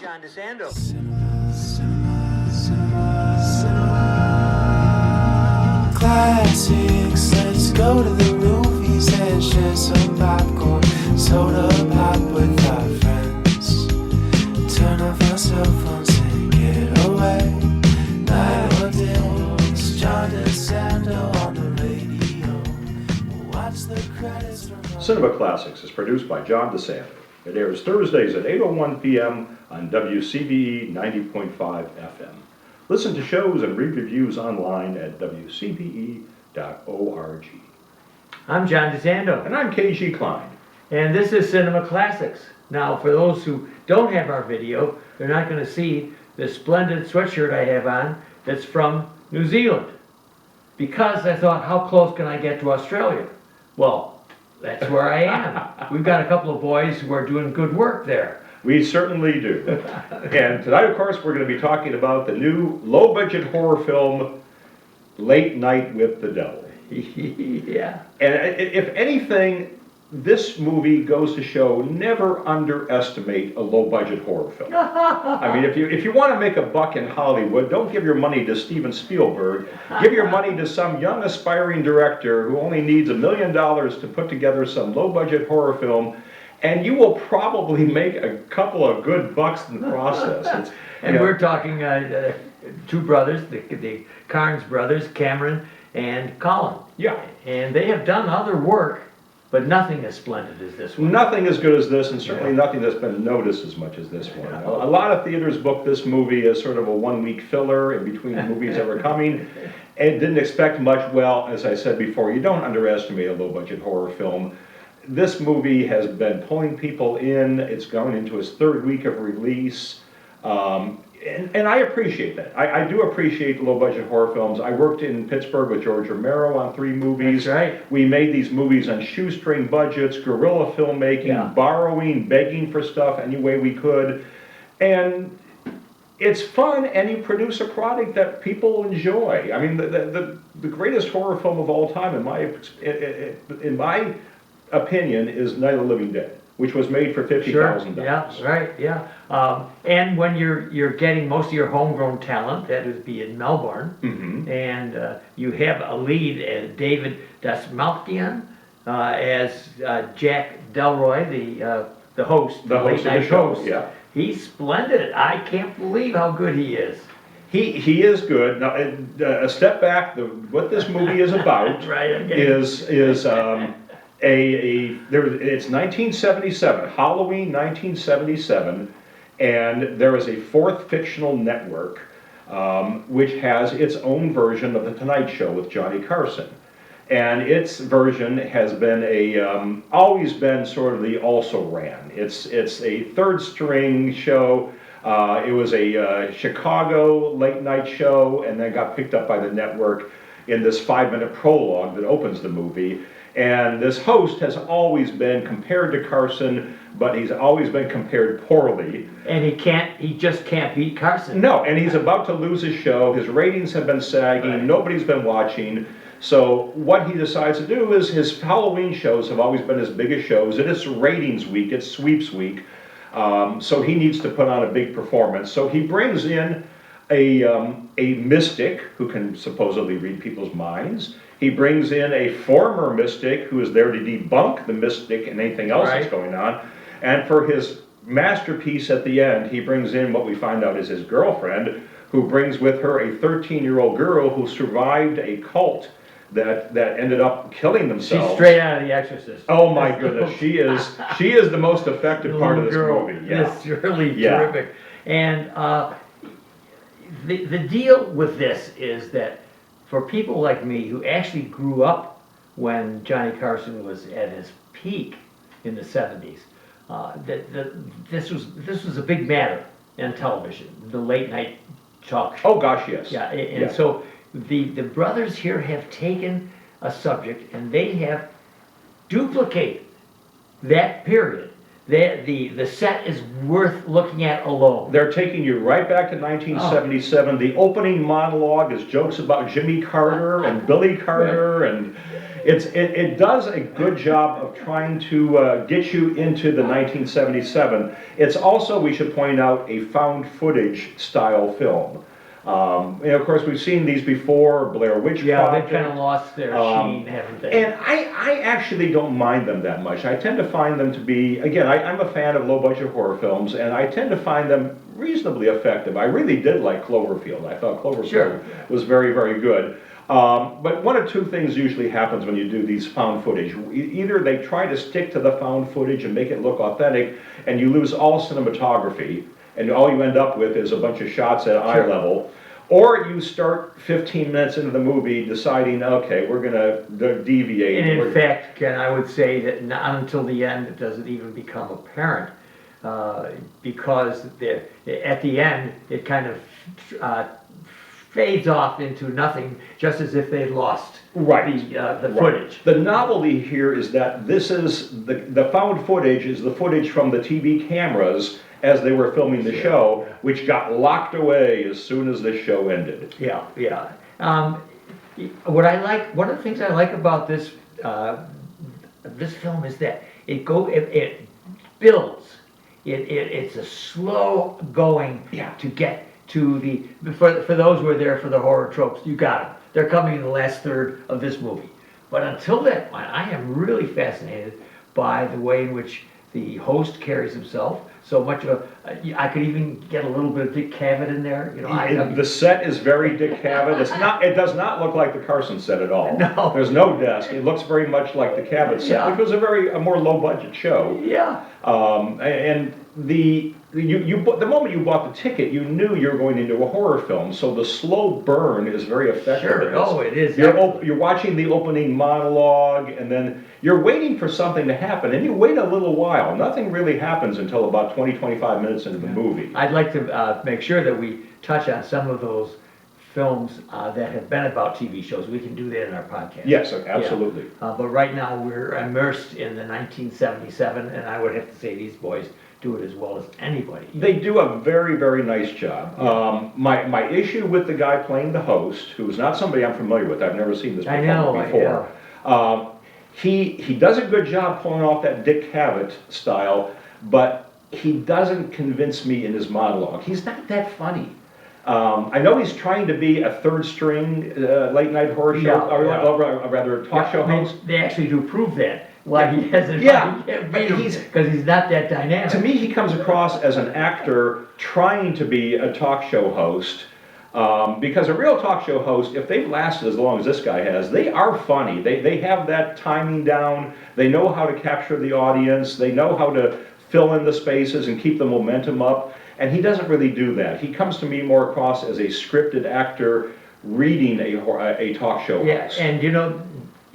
John DeSando. Classics, let's go to the movies and share some popcorn, soda pop with our friends. Turn off our cell phones and get away. Night or day, it's John DeSando on the radio. We'll watch the credits from Cinema Classics is produced by John DeSando. It airs Thursdays at 8:01 p.m. on WCBE 90.5 FM. Listen to shows and read reviews online at WCBE.org. I'm John DeSando, And I'm K G Kline. and this is Cinema Classics. Now, for those who don't have our video, they're not going to see the splendid sweatshirt I have on that's from New Zealand. Because I thought, how close can I get to Australia? Well, that's where I am. We've got a couple of boys who are doing good work there. We certainly do. And tonight, of course, we're going to be talking about the new low-budget horror film, Late Night with the Devil. Yeah. And if anything, this movie goes to show never underestimate a low-budget horror film. I mean, if you want to make a buck in Hollywood, don't give your money to Steven Spielberg. Give your money to some young aspiring director who only needs $1 million to put together some low-budget horror film, and you will probably make a couple of good bucks in the process. And we're talking two brothers, the Carnes brothers, Cameron and Colin. Yeah. And they have done other work, but nothing as splendid as this one. Nothing as good as this, and certainly nothing that's been noticed as much as this one. A lot of theaters booked this movie as sort of a one-week filler in between the movies that were coming, and didn't expect much. Well, as I said before, you don't underestimate a low-budget horror film. This movie has been pulling people in. It's going into its third week of release. And I appreciate that. I do appreciate low-budget horror films. I worked in Pittsburgh with George Romero on 3 movies. That's right. We made these movies on shoestring budgets, guerrilla filmmaking, borrowing, begging for stuff any way we could. And it's fun, and you produce a product that people enjoy. I mean, the greatest horror film of all time, in my opinion, is Night of the Living Dead, which was made for $50,000. Sure. Yeah, right, yeah. And when you're getting most of your homegrown talent, that would be in Melbourne, and you have a lead as David Dasmalkian, as Jack Delroy, the host, the late night host. Yeah. He's splendid. I can't believe how good he is. He is good. Now, a step back. What this movie is about Right, okay. is it's 1977, Halloween 1977, and there is a fourth fictional network which has its own version of The Tonight Show with Johnny Carson. And its version has been always been sort of the also-ran. It's a third-string show. It was a Chicago late-night show, and then got picked up by the network in this 5-minute prologue that opens the movie. And this host has always been compared to Carson, but he's always been compared poorly. And he just can't beat Carson. No, and he's about to lose his show. His ratings have been sagging. Right. Nobody's been watching. So what he decides to do is his Halloween shows have always been his biggest shows. And it's ratings week, it's sweeps week. So he needs to put on a big performance. So he brings in a mystic who can supposedly read people's minds. He brings in a former mystic who is there to debunk the mystic and anything else that's going on. And for his masterpiece at the end, he brings in what we find out is his girlfriend, who brings with her a 13-year-old girl who survived a cult that ended up killing themselves. She's straight out of The Exorcist. Oh my goodness, she is the most effective part of this movie. Yeah. It's really terrific. And the deal with this is that for people like me who actually grew up when Johnny Carson was at his peak in the 70s, this was a big matter in television, the late night talk show. Oh gosh, yes. Yeah, and so the brothers here have taken a subject and they have duplicated that period. The set is worth looking at alone. They're taking you right back to 1977. The opening monologue is jokes about Jimmy Carter and Billy Carter, and It does a good job of trying to get you into the 1977. It's also, we should point out, a found footage style film. Of course, we've seen these before, Blair Witch Yeah, Project. they've kind of lost their sheen, haven't they? And I actually don't mind them that much. I tend to find them to be, again, I'm a fan of low-budget horror films, and I tend to find them reasonably effective. I really did like Cloverfield. I thought Cloverfield was very, very good. But one of two things usually happens when you do these found footage. Either they try to stick to the found footage and make it look authentic, and you lose all cinematography, and all you end up with is a bunch of shots at eye level. Or you start 15 minutes into the movie deciding, okay, we're gonna deviate. And in fact, Ken, I would say that not until the end it doesn't even become apparent, because at the end it kind of fades off into nothing, just as if they'd lost the footage. The novelty here is that this is the found footage is the footage from the TV cameras as they were filming the show, which got locked away as soon as the show ended. Yeah, yeah. One of the things I like about this this film is that it builds. It's a slow going to get to for those who are there for the horror tropes. You got them. They're coming in the last third of this movie. But until that point, I am really fascinated by the way in which the host carries himself. So much of I could even get a little bit of Dick Cavett in there. The set is very Dick Cavett. It does not look like the Carson set at all. No. There's no desk. It looks very much like the Cavett set, which was a more low budget show. Yeah. And the moment you bought the ticket, you knew you were going into a horror film. So the slow burn is very effective. Sure. Oh, it is. You're watching the opening monologue, and then you're waiting for something to happen, and you wait a little while. Nothing really happens until about 20-25 minutes into the movie. I'd like to make sure that we touch on some of those films that have been about TV shows. We can do that in our podcast. Yes, absolutely. Yeah. But right now we're immersed in the 1977, and I would have to say these boys do it as well as anybody. They do a very, very nice job. My issue with the guy playing the host, who's not somebody I'm familiar with, I've never seen this before. He does a good job pulling off that Dick Cavett style, but he doesn't convince me in his monologue. He's not that funny. I know he's trying to be a third string late night horror show, or rather a talk show host. They actually do prove that. Why he hasn't, because he's not that dynamic. To me, he comes across as an actor trying to be a talk show host, because a real talk show host, if they've lasted as long as this guy has, they are funny. They have that timing down. They know how to capture the audience. They know how to fill in the spaces and keep the momentum up. And he doesn't really do that. He comes to me more across as a scripted actor reading a talk show host. Yeah, and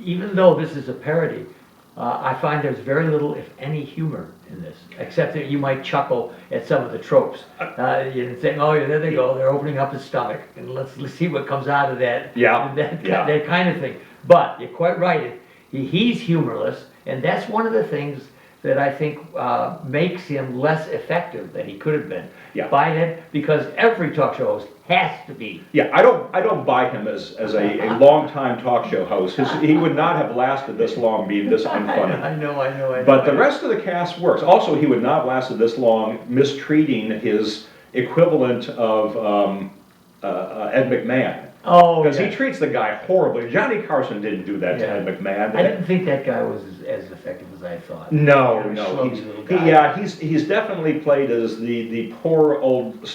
even though this is a parody, I find there's very little, if any, humor in this, except that you might chuckle at some of the tropes. You're saying, oh, yeah, there they go, they're opening up his stomach, and let's see what comes out of that. That kind of thing. But you're quite right, he's humorless, and that's one of the things that I think makes him less effective than he could have been. By that, because every talk show host has to be. Yeah, I don't buy him as a long-time talk show host. He would not have lasted this long being this unfunny. I know. But the rest of the cast works. Also, he would not have lasted this long mistreating his equivalent of Ed McMahon. Oh, because he treats the guy horribly. Johnny Carson didn't do that to Ed McMahon. I didn't think that guy was as effective as I thought. No. He's definitely played as the poor old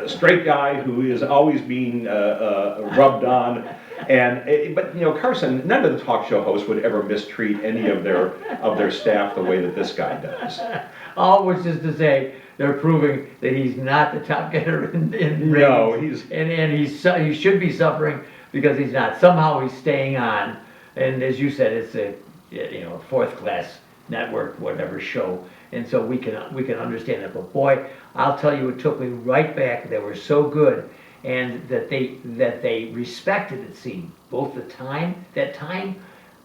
straight guy who is always being rubbed on. But Carson, none of the talk show hosts would ever mistreat any of their staff the way that this guy does. All which is to say, they're proving that he's not the top getter in ratings. No, he should be suffering because he's not. Somehow he's staying on, and as you said, it's a fourth class network, whatever show, and so we can understand that. But boy, I'll tell you, it took me right back. They were so good, and that they respected, it seemed, both that time,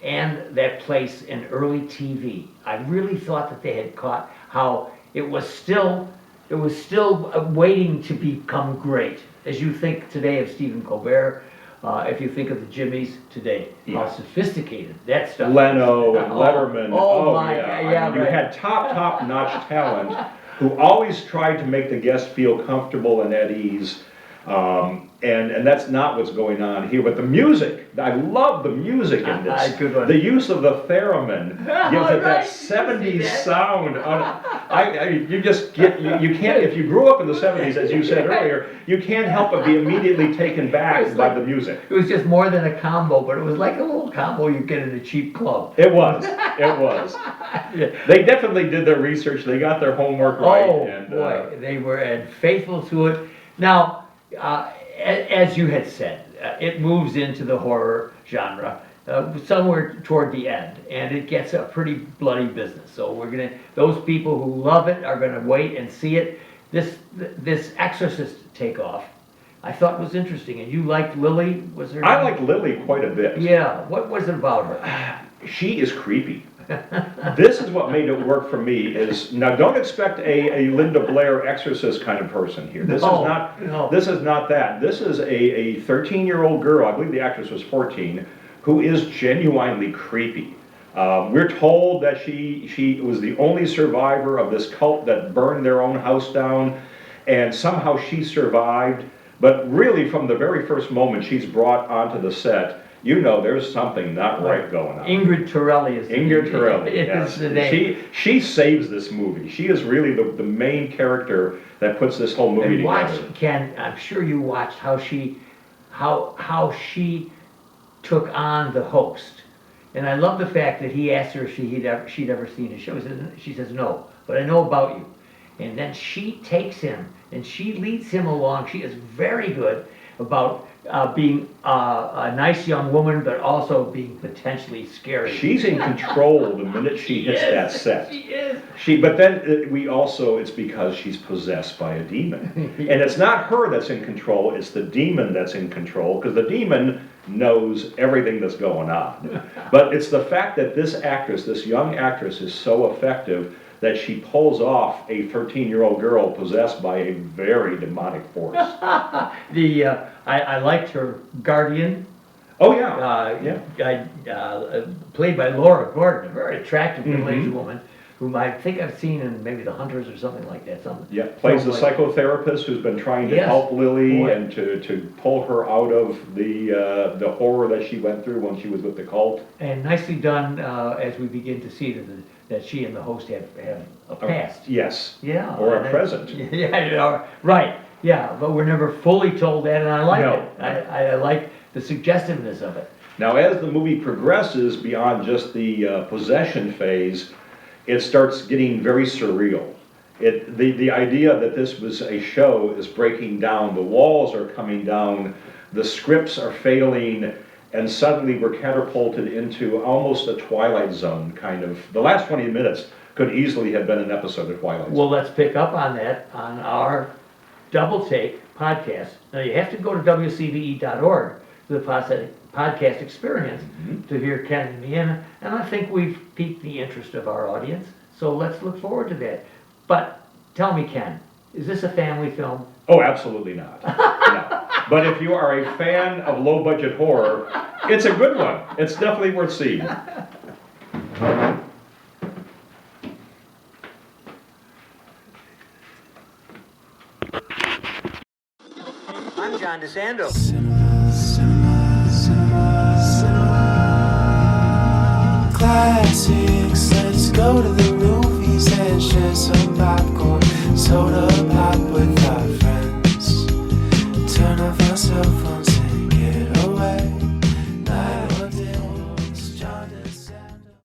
and that place in early TV. I really thought that they had caught how it was still waiting to become great. As you think today of Stephen Colbert, If you think of the Jimmies today, Yeah. how sophisticated that stuff is. Leno and Oh, Letterman. oh my, yeah. yeah, I mean, you right. had top-notch talent who always tried to make the guest feel comfortable and at ease. And that's not what's going on here. But the music, I love the music in this. Good one. The use of the theremin gives it that Right. 70s See that? sound. You just get, you can't, if you grew up in the 70s, as you said earlier, you can't help but be immediately taken back by the music. It was just more than a combo, but it was like a little combo you get in a cheap club. It was. They definitely did their research. They got their homework right. Oh, and, boy, they were faithful to it. Now, as you had said, it moves into the horror genre somewhere toward the end, and it gets a pretty bloody business. So those people who love it are gonna wait and see it. This Exorcist takeoff, I thought was interesting, and you liked Lily, was her I name? like Lily quite a bit. Yeah, what was it about her? She is creepy. This is what made it work for me is, now don't expect a Linda Blair exorcist kind of person here. This No, is not, no. this is not that. This is a 13-year-old girl, I believe the actress was 14, who is genuinely creepy. We're told that she was the only survivor of this cult that burned their own house down, and somehow she survived. But really, from the very first moment she's brought onto the set, you know there's something not right going on. Ingrid Torelli is Ingrid Torelli, is yes. the name. She saves this movie. She is really the main character that puts this whole movie And watch, together. Ken, I'm sure you watched how she took on the host. And I love the fact that he asked her if she'd ever seen his show. She says, no, but I know about you. And then she takes him and she leads him along. She is very good about being a nice young woman, but also being potentially scary. She's in control the minute she hits that set. She is. But then it's because she's possessed by a demon. And it's not her that's in control, it's the demon that's in control, because the demon knows everything that's going on. But it's the fact that this young actress is so effective that she pulls off a 13-year-old girl possessed by a very demonic force. I liked her guardian. Oh yeah, Played by Laura Gordon, a very attractive middle-aged Mhm. woman, whom I think I've seen in maybe The Hunters or something like that. Yeah, plays the Something like- psychotherapist who's been trying to Yes. help Lily Boy. and to pull her out of the horror that she went through when she was with the cult. And nicely done as we begin to see that she and the host have a past. Yes. Yeah. Or a and present. Yeah, you know, right. Yeah, but we're never fully told that, and I like No. it. I like the suggestiveness of it. Now, as the movie progresses beyond just the possession phase, it starts getting very surreal. The idea that this was a show is breaking down. The walls are coming down. The scripts are failing. And suddenly we're catapulted into almost a Twilight Zone kind of. The last 20 minutes could easily have been an episode of Twilight Zone. Well, let's pick up on that on our Double Take podcast. Now, you have to go to WCBE.org for the podcast experience to hear Ken and me, and I think we've piqued the interest of our audience, so let's look forward to that. But tell me, Ken, is this a family film? Oh, absolutely not. No. But if you are a fan of low-budget horror, it's a good one. It's definitely worth seeing. I'm John DeSando. Classics, let's go to the movies and share some popcorn, soda pop with our friends.